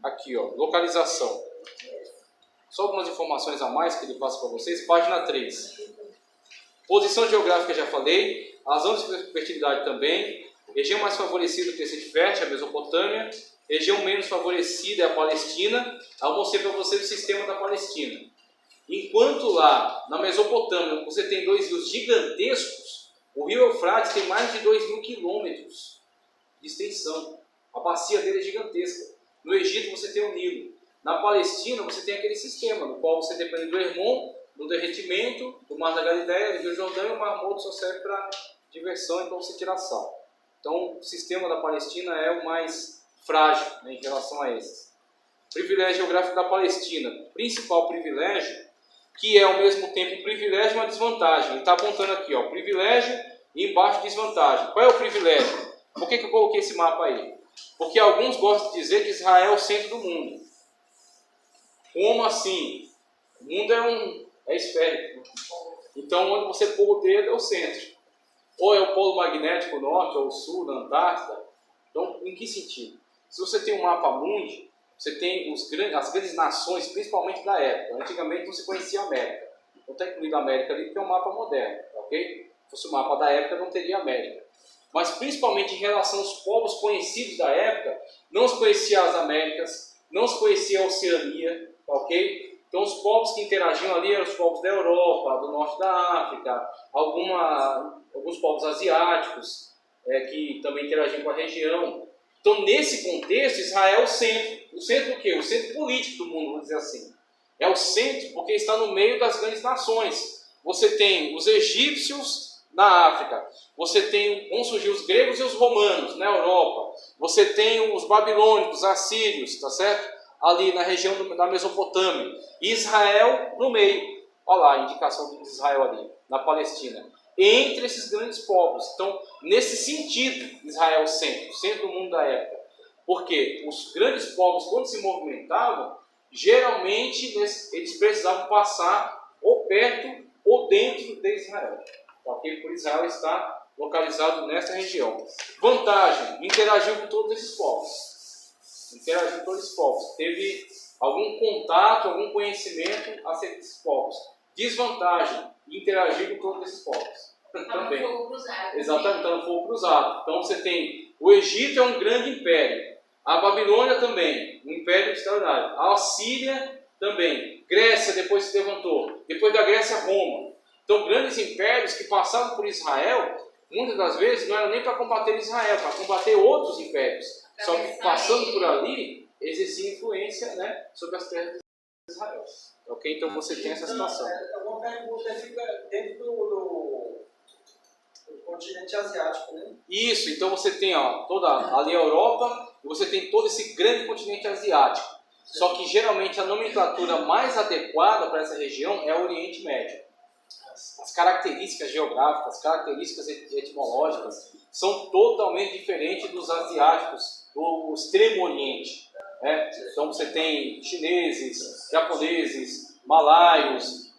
Aqui, ó, localização. Só algumas informações a mais que ele passa para vocês. Página 3. Posição geográfica já falei. As zonas de fertilidade também. Região mais favorecida do crescente fértil, a Mesopotâmia. Região menos favorecida é a Palestina. Eu vou mostrar para vocês o sistema da Palestina. Enquanto lá, na Mesopotâmia, você tem dois rios gigantescos, o rio Eufrates tem mais de 2.000 quilômetros de extensão. A bacia dele é gigantesca. No Egito você tem o Nilo. Na Palestina você tem aquele sistema, no qual você depende do Hermon, do derretimento, do Mar da Galileia, do Rio Jordão, e o Mar Morto só serve para diversão e para você tirar sal. Então o sistema da Palestina é o mais frágil, né, em relação a esses. Privilégio geográfico da Palestina. Principal privilégio, que é ao mesmo tempo um privilégio e uma desvantagem. Ele está apontando aqui, ó, privilégio e embaixo desvantagem. Qual é o privilégio? Por que eu coloquei esse mapa aí? Porque alguns gostam de dizer que Israel é o centro do mundo. Como assim? O mundo é esférico. Então, onde você pôr o dedo é o centro. Ou é o polo magnético norte, ou o sul, na Antártida. Então, em que sentido? Se você tem um mapa mundi, você tem as grandes nações, principalmente da época. Antigamente não se conhecia a América. Não está incluído a América ali porque é um mapa moderno, ok? Se fosse o mapa da época, não teria América. Mas principalmente em relação aos povos conhecidos da época, não se conhecia as Américas, não se conhecia a Oceania, ok? Então os povos que interagiam ali eram os povos da Europa, do norte da África, alguns povos asiáticos que também interagiam com a região. Então, nesse contexto, Israel é o centro. O centro do quê? O centro político do mundo, vamos dizer assim. É o centro porque está no meio das grandes nações. Você tem os egípcios na África. Vão surgir os gregos e os romanos na Europa. Você tem os babilônicos, os assírios, tá certo? Ali na região da Mesopotâmia. E Israel no meio. Olha lá a indicação de Israel ali, na Palestina. Entre esses grandes povos. Então, nesse sentido, Israel é o centro do mundo da época. Porque os grandes povos, quando se movimentavam, geralmente eles precisavam passar ou perto ou dentro de Israel. Okay? Por Israel está localizado nessa região. Vantagem, interagiu com todos esses povos. Teve algum contato, algum conhecimento acerca desses povos. Desvantagem, interagir com todos esses povos. Também. Fogo cruzado. Exatamente, está no fogo cruzado. Então você tem, o Egito é um grande império. A Babilônia também, um império extraordinário. A Assíria também. Grécia depois se levantou. Depois da Grécia, Roma. Então grandes impérios que passavam por Israel, muitas das vezes não eram nem para combater Israel, para combater outros impérios. Só que passando por ali, exercia influência, né, sobre as terras de Israel. Ok? Então você tem essa situação. Uma pergunta fica dentro do continente asiático, né? Isso, então você tem toda ali a Europa e você tem todo esse grande continente asiático. Só que geralmente a nomenclatura mais adequada para essa região é o Oriente Médio. As características geográficas, as características etimológicas são totalmente diferentes dos asiáticos, do Extremo Oriente. Né? Então você tem chineses, japoneses, malaios,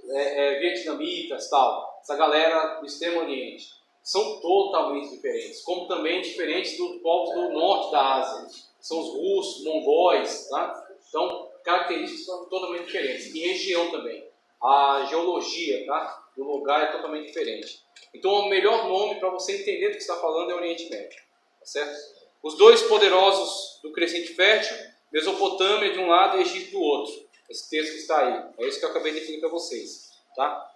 vietnamitas, tal. Essa galera do Extremo Oriente. São totalmente diferentes, como também diferentes dos povos do norte da Ásia. São os russos, mongóis, tá? Então, características são totalmente diferentes. E região também. A geologia, tá, do lugar é totalmente diferente. Então, o melhor nome para você entender do que está falando é o Oriente Médio. Tá certo? Os dois poderosos do crescente fértil, Mesopotâmia de um lado e Egito do outro. Esse texto que está aí. É isso que eu acabei de definir para vocês. Tá?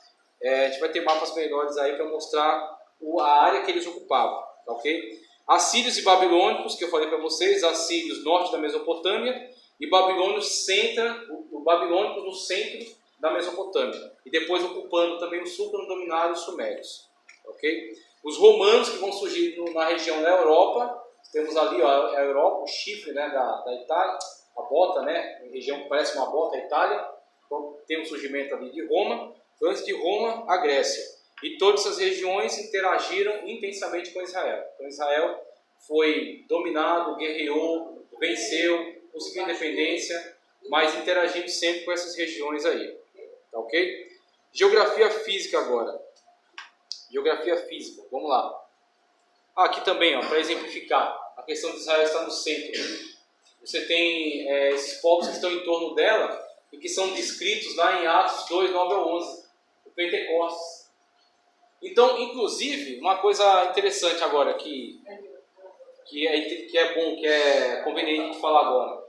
A gente vai ter mapas melhores aí para mostrar a área que eles ocupavam, ok? Assírios e babilônicos, que eu falei para vocês, assírios norte da Mesopotâmia e babilônicos no centro da Mesopotâmia, e depois ocupando também o sul quando dominaram os sumérios, ok? Os romanos que vão surgir na região da Europa, temos ali a Europa, o chifre, né, da Itália, a bota, né, a região que parece uma bota, a Itália, então tem o surgimento ali de Roma, antes de Roma, a Grécia. E todas essas regiões interagiram intensamente com Israel. Então Israel foi dominado, guerreou, venceu, conseguiu independência, mas interagindo sempre com essas regiões aí. Tá ok? Geografia física agora. Geografia física, vamos lá. Aqui também, para exemplificar. a questão de Israel está no centro. Você tem esses povos que estão em torno dela e que são descritos lá em Atos 2, 9 ao 11, o Pentecostes. Então, inclusive, uma coisa interessante agora que é bom, que é conveniente falar agora.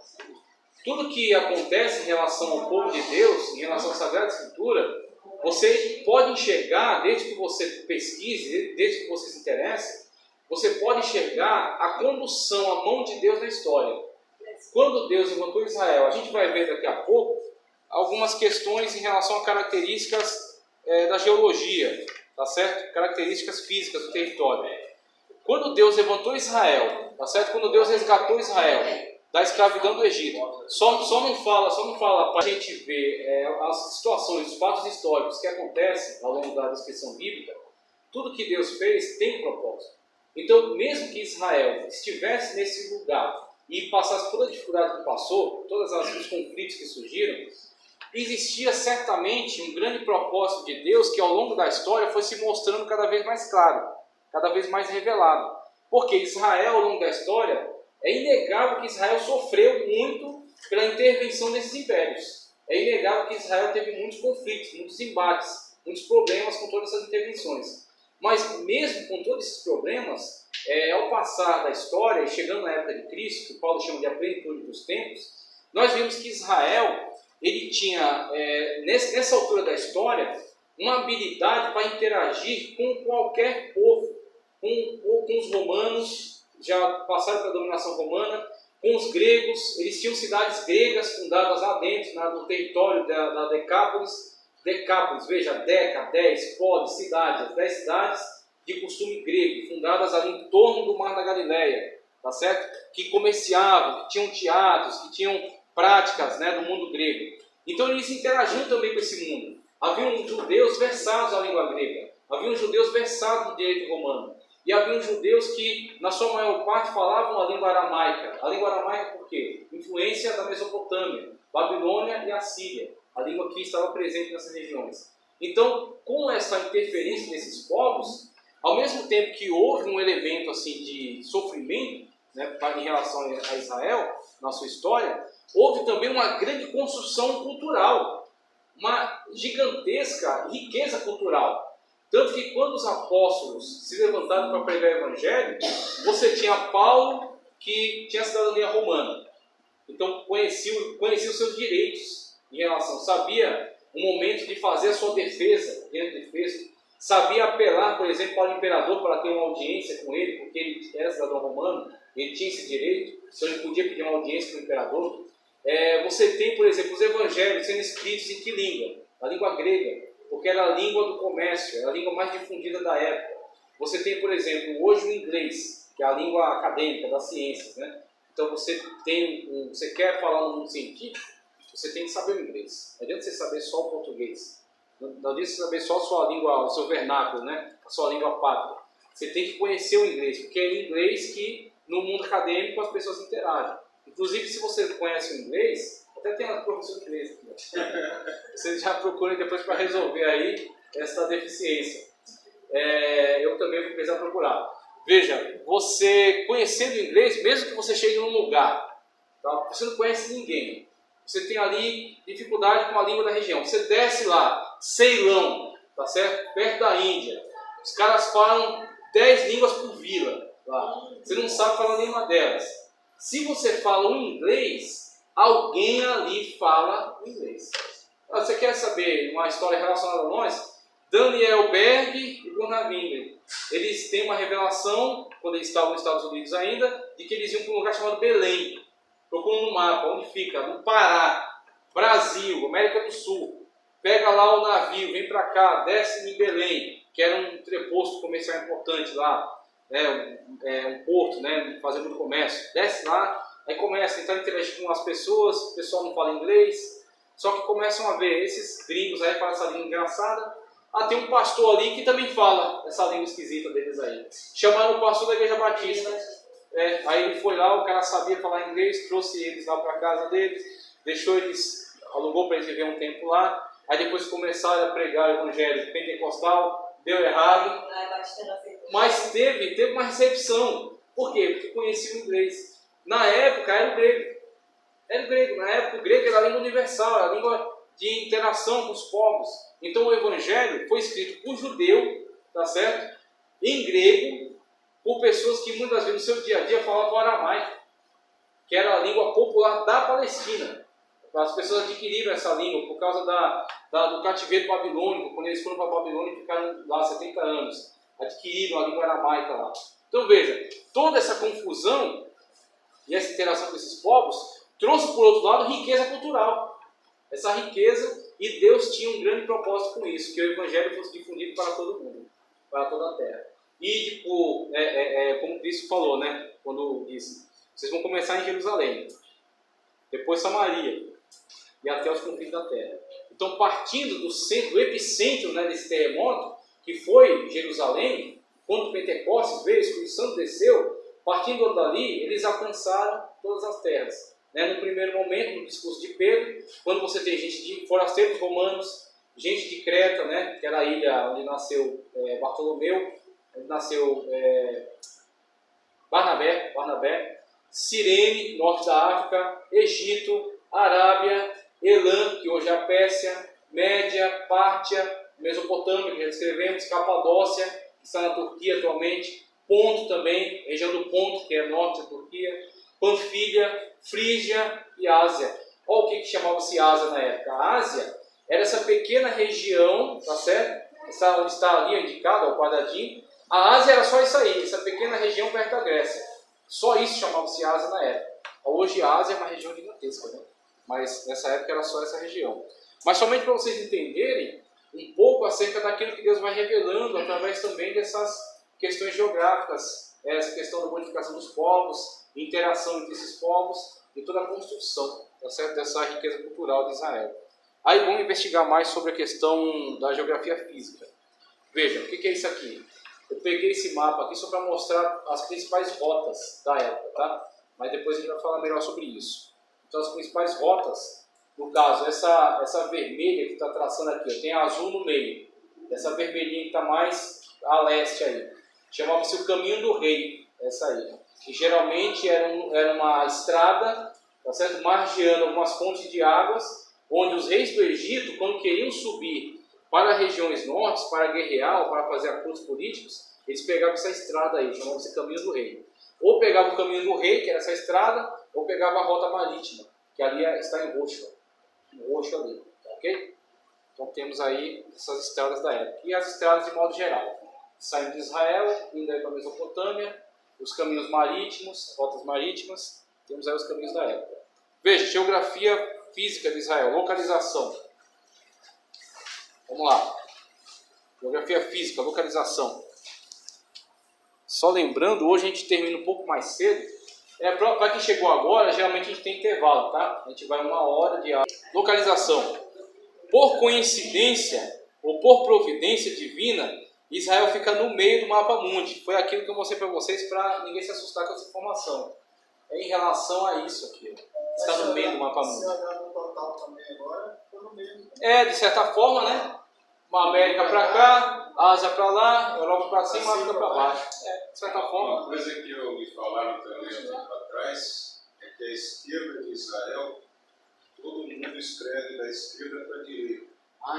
Tudo que acontece em relação ao povo de Deus, em relação à Sagrada Escritura, você pode enxergar, desde que você pesquise, desde que você se interesse, você pode enxergar a condução, a mão de Deus na história. Quando Deus levantou Israel, a gente vai ver daqui a pouco algumas questões em relação a características da geologia, tá certo? Características físicas do território. Quando Deus levantou Israel, tá certo? Quando Deus resgatou Israel da escravidão do Egito, só não fala para a gente ver as situações, os fatos históricos que acontecem ao longo da descrição bíblica. Tudo que Deus fez tem um propósito. Então, mesmo que Israel estivesse nesse lugar e passasse toda a dificuldade que passou, todos os conflitos que surgiram, existia certamente um grande propósito de Deus que ao longo da história foi se mostrando cada vez mais claro, cada vez mais revelado. Porque Israel, ao longo da história, é inegável que Israel sofreu muito pela intervenção desses impérios. É inegável que Israel teve muitos conflitos, muitos embates, muitos problemas com todas essas intervenções. Mas mesmo com todos esses problemas, ao passar da história e chegando na época de Cristo, que Paulo chama de a plenitude dos tempos, nós vimos que Israel ele tinha, nessa altura da história, uma habilidade para interagir com qualquer povo, com os romanos, já passaram pela dominação romana, com os gregos. Eles tinham cidades gregas fundadas lá dentro, no território da Decápolis. Decápolis, veja, Deca, 10, polis, cidades, 10 cidades de costume grego, fundadas ali em torno do Mar da Galileia, tá certo? Que comerciavam, que tinham teatros, que tinham práticas, né, do mundo grego. Então eles interagiam também com esse mundo. Haviam judeus versados na língua grega, haviam judeus versados no direito romano, e haviam judeus que, na sua maior parte, falavam a língua aramaica. A língua aramaica por quê? Influência da Mesopotâmia, Babilônia e Assíria, a língua que estava presente nessas regiões. Então, com essa interferência desses povos, ao mesmo tempo que houve um elemento assim, de sofrimento, né, em relação a Israel, na sua história, houve também uma grande construção cultural, uma gigantesca riqueza cultural. Tanto que quando os apóstolos se levantaram para pregar o Evangelho, você tinha Paulo, que tinha cidadania romana. Então conhecia os seus direitos em relação, sabia o momento de fazer a sua defesa diante de Festo, sabia apelar, por exemplo, para o imperador para ter uma audiência com ele, porque ele era cidadão romano, ele tinha esse direito, então ele podia pedir uma audiência com o imperador. Você tem, por exemplo, os evangelhos sendo escritos em que língua? Na língua grega, porque era a língua do comércio, era a língua mais difundida da época. Você tem, por exemplo, hoje o inglês, que é a língua acadêmica das ciências, né? Então você quer falar no mundo científico, você tem que saber o inglês. Não adianta você saber só o português. Não adianta você saber só a sua língua, o seu vernáculo, né? A sua língua pátria. Você tem que conhecer o inglês, porque é em inglês que no mundo acadêmico as pessoas interagem. Inclusive, se você conhece o inglês, até tem uma professora de inglês aqui. Você já procura depois para resolver aí essa deficiência. Eu também vou precisar procurar. Veja, você conhecendo o inglês, mesmo que você chegue num lugar, tá? Você não conhece ninguém. Você tem ali dificuldade com a língua da região. Você desce lá, Ceilão, tá certo? Perto da Índia. Os caras falam 10 línguas por vila lá. Você não sabe falar nenhuma delas. Se você fala o inglês, alguém ali fala o inglês. Você quer saber uma história relacionada a nós? Daniel Berg e Gunnar Wingren. Eles têm uma revelação, quando eles estavam nos Estados Unidos ainda, de que eles iam para um lugar chamado Belém. Procura no mapa, onde fica? No Pará, Brasil, América do Sul. Pega lá o navio, vem para cá, desce em Belém, que era um entreposto comercial importante lá, um porto, né, fazer muito comércio. Desce lá, aí começa a tentar interagir com as pessoas, o pessoal não fala inglês, só que começam a ver esses gringos aí, falam essa língua engraçada. Tem um pastor ali que também fala essa língua esquisita deles aí. Chamaram o pastor da Igreja Batista. Aí ele foi lá, o cara sabia falar inglês, trouxe eles lá para a casa deles, deixou eles, alugou para eles viver um tempo lá. Aí depois começaram a pregar o evangelho pentecostal, deu errado. Mas teve uma recepção. Por quê? Porque conhecia o inglês. Na época era o grego. Era o grego. Na época o grego era a língua universal, era a língua de interação com os povos. Então o Evangelho foi escrito por judeu, tá certo? Em grego, por pessoas que muitas vezes no seu dia a dia falavam aramaico, que era a língua popular da Palestina. As pessoas adquiriram essa língua por causa do cativeiro babilônico, quando eles foram para a Babilônia e ficaram lá 70 anos. Adquiriram a língua aramaica lá. Então veja, toda essa confusão e essa interação com esses povos trouxe, por outro lado, riqueza cultural. Essa riqueza, e Deus tinha um grande propósito com isso, que o Evangelho fosse difundido para todo mundo, para toda a terra. E, tipo, como Cristo falou, né, quando disse, vocês vão começar em Jerusalém, depois Samaria, e até os confins da terra. Então, partindo do centro, do epicentro, né, desse terremoto, que foi Jerusalém, quando Pentecostes veio, o Espírito Santo desceu, partindo dali, eles alcançaram todas as terras. Né? No primeiro momento, no discurso de Pedro, quando você tem gente de forasteiros romanos, gente de Creta, né, que era a ilha onde nasceu Bartolomeu, onde nasceu Barnabé, Cirene, norte da África, Egito, Arábia, Elã, que hoje é a Pérsia, Média, Pártia, Mesopotâmia, que já descrevemos, Capadócia, que está na Turquia atualmente, Ponto também, região do Ponto, que é norte da Turquia, Panfilha, Frígia e Ásia. Olha o que chamava-se Ásia na época. A Ásia era essa pequena região, tá certo? Onde está ali indicado, o quadradinho. A Ásia era só isso aí, essa pequena região perto da Grécia. Só isso chamava-se Ásia na época. Hoje a Ásia é uma região gigantesca, né? Mas nessa época era só essa região. Mas somente para vocês entenderem um pouco acerca daquilo que Deus vai revelando através também dessas questões geográficas, essa questão da modificação dos povos, interação entre esses povos e toda a construção, tá certo? Dessa riqueza cultural de Israel. Aí vamos investigar mais sobre a questão da geografia física. Vejam, o que é isso aqui? Eu peguei esse mapa aqui só para mostrar as principais rotas da época, tá? Mas depois a gente vai falar melhor sobre isso. Então as principais rotas, no caso, essa vermelha que está traçando aqui, tem azul no meio. Essa vermelhinha que está mais a leste aí, chamava-se o Caminho do Rei, essa aí. Que geralmente era uma estrada, tá certo? Margeando algumas fontes de águas, onde os reis do Egito, quando queriam subir para regiões nortes, para guerrear ou para fazer acordos políticos, eles pegavam essa estrada aí, chamava-se Caminho do Rei. Ou pegava o Caminho do Rei, que era essa estrada, ou pegava a Rota Marítima, que ali está em roxo ali, ok? Então temos aí essas estradas da época. E as estradas de modo geral, saindo de Israel, indo aí para a Mesopotâmia, os caminhos marítimos, rotas marítimas, temos aí os caminhos da época. Veja, geografia física de Israel, localização. Vamos lá. Geografia física, localização. Só lembrando, hoje a gente termina um pouco mais cedo. Para quem chegou agora, geralmente a gente tem intervalo, tá? A gente vai 1 hora de aula. Localização. Por coincidência, ou por providência divina, Israel fica no meio do mapa mundi. Foi aquilo que eu mostrei para vocês, para ninguém se assustar com essa informação. É em relação a isso aqui. Está no meio do mapa mundi. Se olhar no total também agora, está no meio. De certa forma, né? Uma América para cá, Ásia para lá, Europa para cima, África para baixo. De certa forma. Uma coisa que eu ouvi falar também um tempo atrás é que a esquerda de Israel, todo mundo escreve da esquerda para a direita.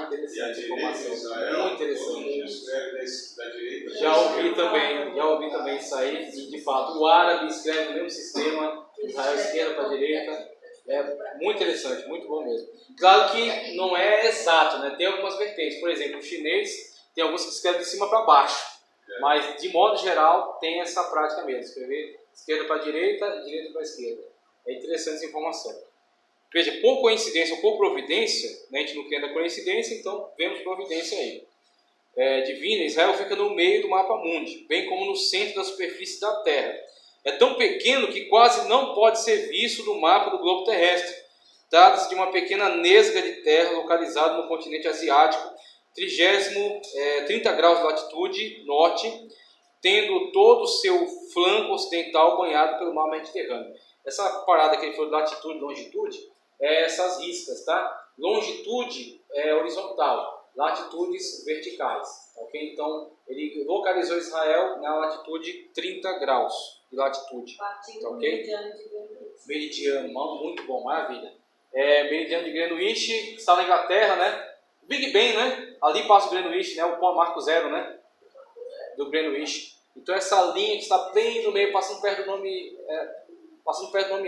Interessante. E a direita de Israel, muito interessante. todo mundo escreve da direita. Já ouvi também isso aí, e de fato o árabe escreve no mesmo sistema, Israel esquerda para a direita. É muito interessante, muito bom mesmo. Claro que não é exato, né? Tem algumas vertentes. Por exemplo, o chinês tem alguns que escrevem de cima para baixo. Mas, de modo geral, tem essa prática mesmo. Escrever esquerda para direita, direita para esquerda. É interessante essa informação. Veja, por coincidência ou por providência, né? A gente não crê na coincidência, então vemos providência aí. Divina, Israel fica no meio do mapa mundi, bem como no centro da superfície da Terra. É tão pequeno que quase não pode ser visto no mapa do globo terrestre. Trata-se de uma pequena nesga de terra localizada no continente asiático, 30 graus de latitude norte, tendo todo o seu flanco ocidental banhado pelo mar Mediterrâneo. Essa parada que ele falou de latitude e longitude é essas riscas, tá? Longitude é horizontal, latitudes verticais, ok? Então ele localizou Israel na latitude 30 graus. e latitude. Partindo Tá do ok? meridiano de Greenwich. Meridiano, muito bom, maravilha. Meridiano de Greenwich, que está na Inglaterra, né? Big Ben, né? Ali passa o Greenwich, né? O ponto marco zero, né? Do Greenwich. Então essa linha que está bem no meio, passando perto do nome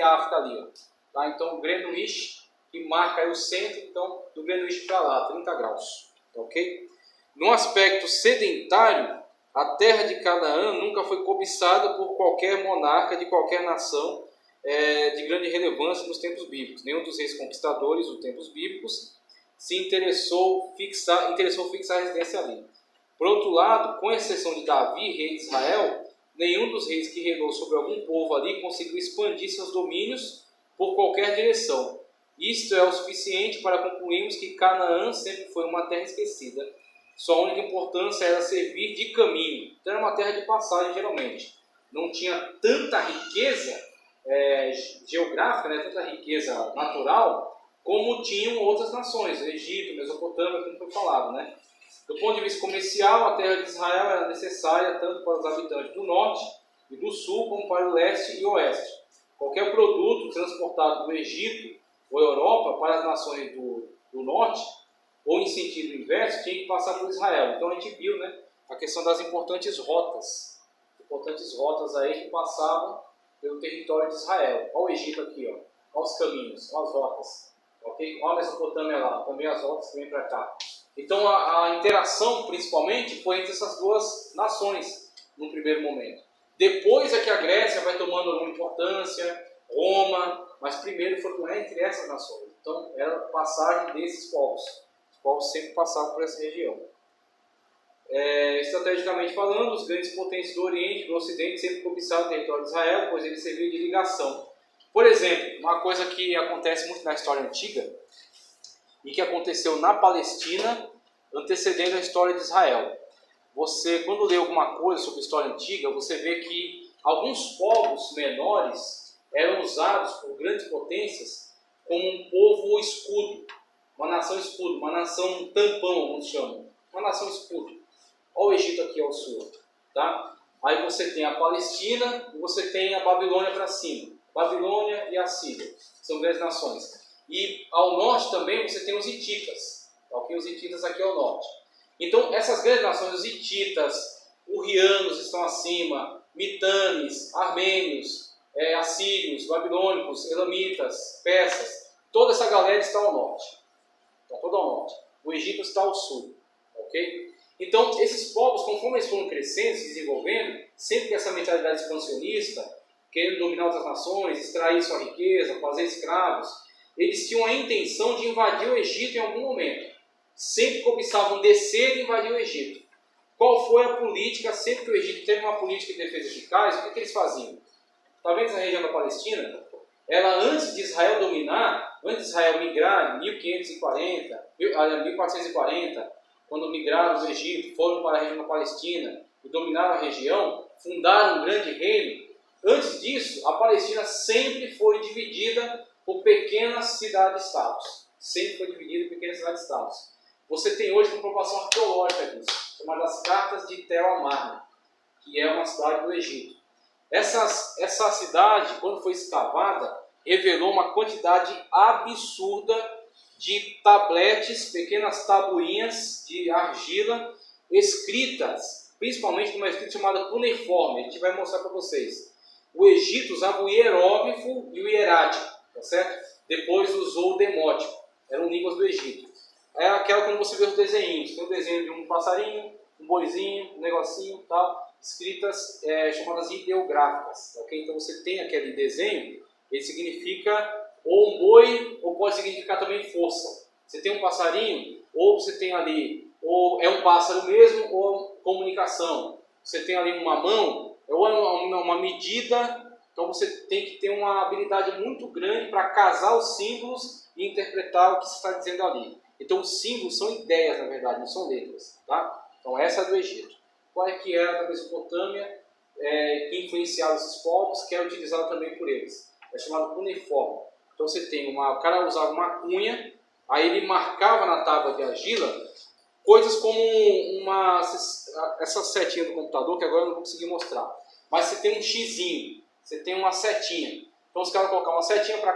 África ali, ó. Tá? Então o Greenwich, que marca aí o centro, então do Greenwich para lá, 30 graus. Tá, ok? No aspecto sedentário, a terra de Canaã nunca foi cobiçada por qualquer monarca de qualquer nação de grande relevância nos tempos bíblicos. Nenhum dos reis conquistadores dos tempos bíblicos se interessou fixar a residência ali. Por outro lado, com exceção de Davi, rei de Israel, nenhum dos reis que reinou sobre algum povo ali conseguiu expandir seus domínios por qualquer direção. Isto é o suficiente para concluirmos que Canaã sempre foi uma terra esquecida. Sua única importância era servir de caminho. Então era uma terra de passagem, geralmente. Não tinha tanta riqueza geográfica, né, tanta riqueza natural, como tinham outras nações, Egito, Mesopotâmia, como foi falado, né? Do ponto de vista comercial, a terra de Israel era necessária tanto para os habitantes do norte e do sul, como para o leste e oeste. Qualquer produto transportado do Egito ou Europa para as nações do norte, ou em sentido inverso, tinha que passar por Israel. Então a gente viu, né, a questão das importantes rotas aí que passavam pelo território de Israel. Olha o Egito aqui, ó. Olha os caminhos, olha as rotas. Okay? Olha a Mesopotâmia lá, também as rotas que vêm para cá. Então a interação principalmente foi entre essas duas nações no primeiro momento. Depois é que a Grécia vai tomando alguma importância, Roma, mas primeiro foi entre essas nações. Então era a passagem desses povos. Os povos sempre passavam por essa região. Estrategicamente falando, os grandes potências do Oriente e do Ocidente sempre cobiçavam o território de Israel, pois ele servia de ligação. Por exemplo, uma coisa que acontece muito na história antiga e que aconteceu na Palestina, antecedendo a história de Israel. Você, quando lê alguma coisa sobre a história antiga, você vê que alguns povos menores eram usados por grandes potências como um povo escudo, uma nação tampão, como se chama, uma nação escudo. Olha o Egito aqui ao sul, tá? Aí você tem a Palestina e você tem a Babilônia para cima. Babilônia e a Síria são grandes nações. E ao norte também você tem os hititas, ok? Os hititas aqui ao norte. Então essas grandes nações, os hititas, hurrianos estão acima, mitanes, armênios, assírios, babilônicos, elamitas, persas, toda essa galera está ao norte. Está toda ao norte. O Egito está ao sul, ok? Então, esses povos, conforme eles foram crescendo, se desenvolvendo, sempre com essa mentalidade expansionista, querendo dominar outras nações, extrair sua riqueza, fazer escravos, eles tinham a intenção de invadir o Egito em algum momento. Sempre cobiçavam descer e invadir o Egito. Qual foi a política? Sempre que o Egito teve uma política de defesa eficaz, o que eles faziam? Está vendo essa região da Palestina? Ela, antes de Israel dominar, antes de Israel migrar em 1440, quando migraram do Egito, foram para a região da Palestina e dominaram a região, fundaram um grande reino. Antes disso, a Palestina sempre foi dividida por pequenas cidades-estados. Sempre foi dividida em pequenas cidades-estados. Você tem hoje uma comprovação arqueológica disso, chamada as Cartas de Tel Amarna, que é uma cidade do Egito. Essa cidade, quando foi escavada, revelou uma quantidade absurda de tabletes, pequenas tabuinhas de argila, escritas, principalmente numa escrita chamada cuneiforme. A gente vai mostrar para vocês. O Egito usava o hieróglifo e o hierático, tá certo? Depois usou o demótico, eram línguas do Egito. É aquela quando você vê os desenhos, tem o desenho de um passarinho, um boizinho, um negocinho, tal, escritas chamadas ideográficas, ok? Então você tem aquele desenho, ele significa ou um boi, ou pode significar também força. Você tem um passarinho, ou você tem ali, ou é um pássaro mesmo, ou comunicação. Você tem ali uma mão, ou é uma medida, então você tem que ter uma habilidade muito grande para casar os símbolos e interpretar o que se está dizendo ali. Então os símbolos são ideias, na verdade, não são letras, tá? Então essa é do Egito. Qual é que era da Mesopotâmia, que influenciava esses povos, que era utilizado também por eles? É chamado cuneiforme. Então você tem o cara usava uma cunha, aí ele marcava na tábua de argila coisas como essa setinha do computador, que agora eu não vou conseguir mostrar. Mas você tem um xizinho. você tem uma setinha. Então os caras colocaram uma setinha para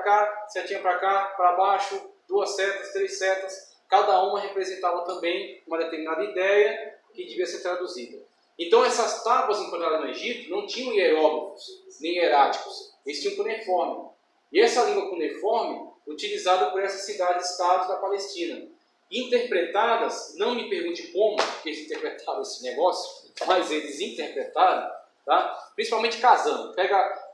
cá, para baixo, 2 setas, 3 setas, cada uma representava também uma determinada ideia que devia ser traduzida. Então essas tábuas encontradas no Egito não tinham hieróglifos, nem hieráticos, eles tinham cuneiforme. E essa língua cuneiforme, utilizada por essas cidades-estados da Palestina, interpretadas, não me pergunte como que eles interpretaram esse negócio, mas eles interpretaram, tá? Principalmente casando.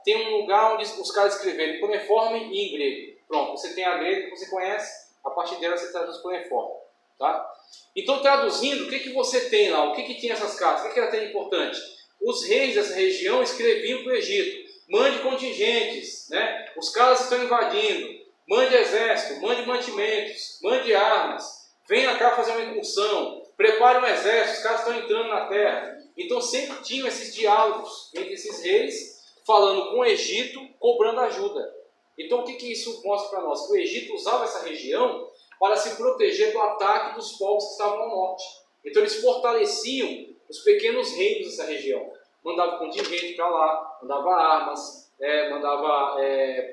Tem um lugar onde os caras escreveram cuneiforme e em grego. Pronto, você tem a grega que você conhece, a partir dela você traduz cuneiforme. Tá? Então, traduzindo, o que você tem lá? O que tinha essas cartas? O que era tão importante? Os reis dessa região escreviam para o Egito: mande contingentes, né? Os caras estão invadindo, mande exército, mande mantimentos, mande armas, venha cá fazer uma incursão, prepare um exército, os caras estão entrando na terra. Então sempre tinham esses diálogos entre esses reis, falando com o Egito, cobrando ajuda. Então o que isso mostra para nós? Que o Egito usava essa região para se proteger do ataque dos povos que estavam ao norte. Então eles fortaleciam os pequenos reinos dessa região. Mandava contingente para lá, mandava armas, mandava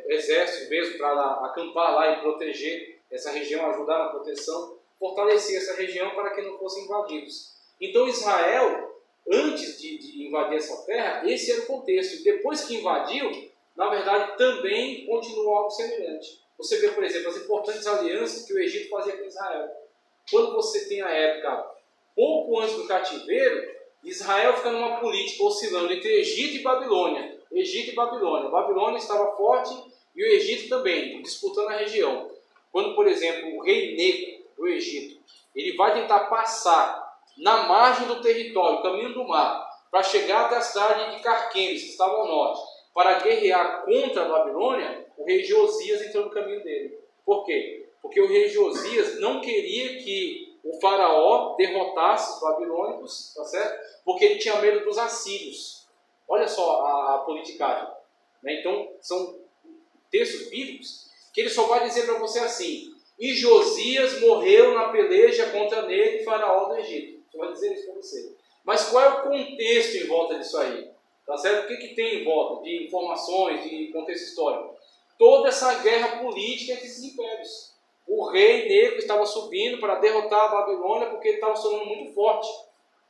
exércitos mesmo para acampar lá e proteger essa região, ajudar na proteção, fortalecer essa região para que não fossem invadidos. Então Israel, antes de invadir essa terra, esse era o contexto. E depois que invadiu, na verdade também continuou algo semelhante. Você vê, por exemplo, as importantes alianças que o Egito fazia com Israel. Quando você tem a época pouco antes do cativeiro, Israel fica numa política oscilando entre Egito e Babilônia. Egito e Babilônia. A Babilônia estava forte e o Egito também, disputando a região. Quando, por exemplo, o rei Neco do Egito, ele vai tentar passar na margem do território, caminho do mar, para chegar até a cidade de Carquemes, que estava ao norte, para guerrear contra a Babilônia, o rei Josias entrou no caminho dele. Por quê? Porque o rei Josias não queria que o faraó derrotasse os babilônicos, tá certo? Porque ele tinha medo dos assírios. Olha só a politicagem. Né? Então, são textos bíblicos que ele só vai dizer para você assim: e Josias morreu na peleja contra Neco, faraó do Egito. Só vai dizer isso para você. Mas qual é o contexto em volta disso aí? Tá certo? O que tem em volta de informações, de contexto histórico? Toda essa guerra política entre esses impérios. O rei Neco estava subindo para derrotar a Babilônia porque ele estava se tornando muito forte.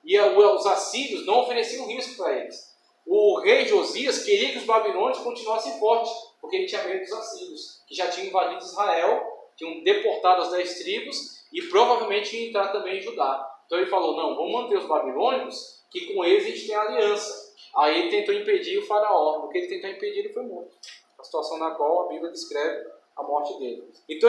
E os assírios não ofereciam risco para eles. O rei Josias queria que os babilônios continuassem fortes, porque ele tinha medo dos assírios, que já tinham invadido Israel, tinham deportado as 10 tribos e provavelmente iam entrar também em Judá. Então ele falou: não, vamos manter os babilônicos, que com eles a gente tem aliança. Aí ele tentou impedir o faraó. O que ele tentou impedir, ele foi morto. A situação na qual a Bíblia descreve a morte dele. Então